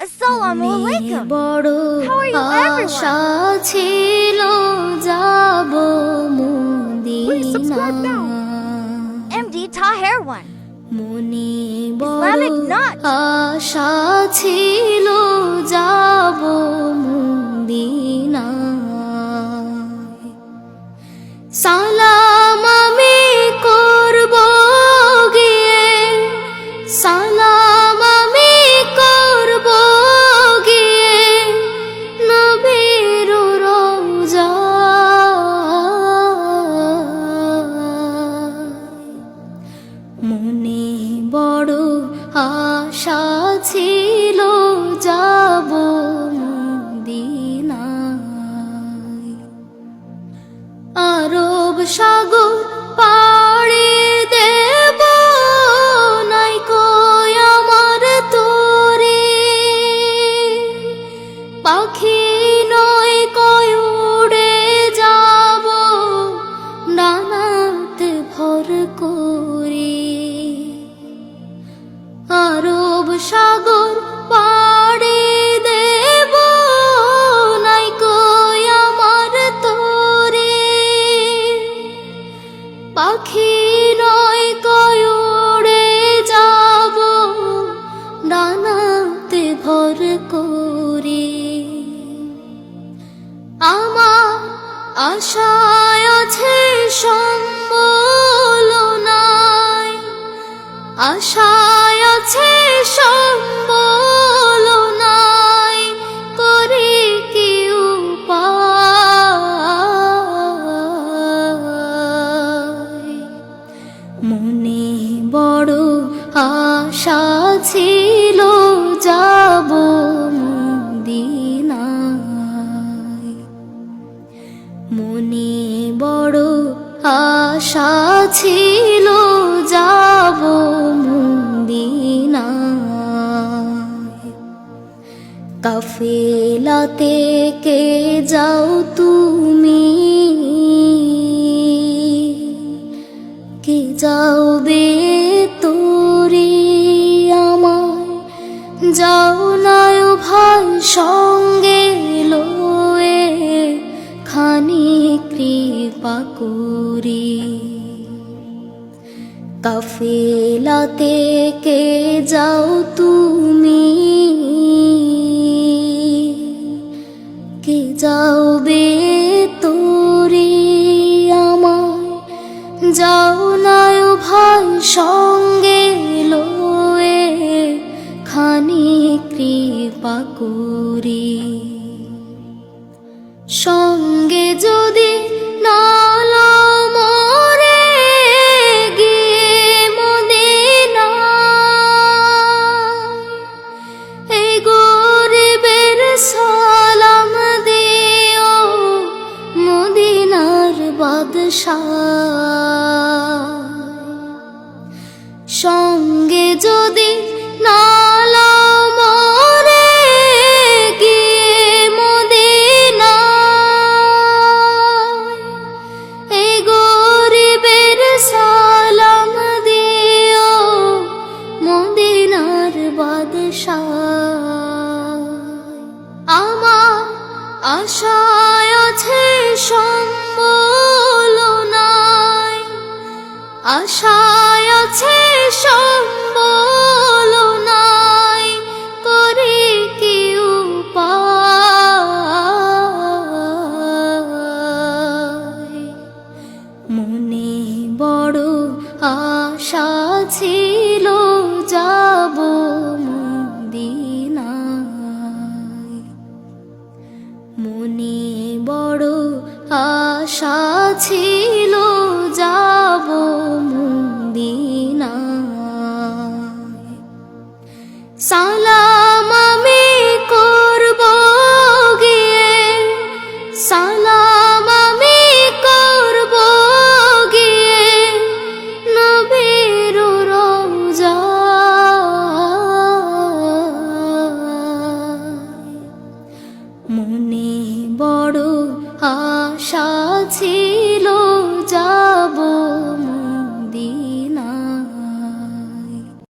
Assalamu alaikum. বড় How are you, Asha everyone? ছিল যাব Please subscribe Madina now. MD Taher 1. মনে বড় Islamic Knot. আশা ছিল যাব মদিনা সালাম আমি করব গিয়ে সালাম আমি করব গিয়ে নবীর রওজায় মনে বড় আশা ছিল যাব মদিনায় আরব সাগর পাড়ি দেব নাই কই আমার তোরে পাখি নয় কই উড়ে যাব ডানাতে ভর করে আরব সাগর পাড়ি দেব নাই কই আমার তোরে পাখি নয় কই উড়ে যাব ডানাতে ভর করে আমার আশায় আছে সম্বল নাই আশায় আছে সম্বল নাই করে কি উপায় মনে বড় আশা ছিল যাব মদিনায় মনে বড় আশা ছিল যাব মদিনায় কাফেলাতে কে যাও তুমি কে যাওবে তোরে আমায় যাও নাই ভাই সঙ্গে লয়ে খানি কৃপা করি কাফেলাতে কে যাও তুমি কে যাওবে তোরে আমায় যাও নাই ভাই সঙ্গে লয়ে খানি কৃপা করি সঙ্গে যদি নালা মরে গিয়ে মদিনায় এই গরিবের সালাম দিও মদিনার বাদশাহ সঙ্গে যদি নালা মরে গিয়ে মদিনায় এই গরিবের সালাম দিও মদিনার বাদশাহ আমার আশায় আছে সম্বল নাই আশায় আছে সম্বল নাই করে কি উপায় মনে বড় আশা ছিল যাব মদিনায় মনে বড় আশা ছিল যাব মদিনায় সালাম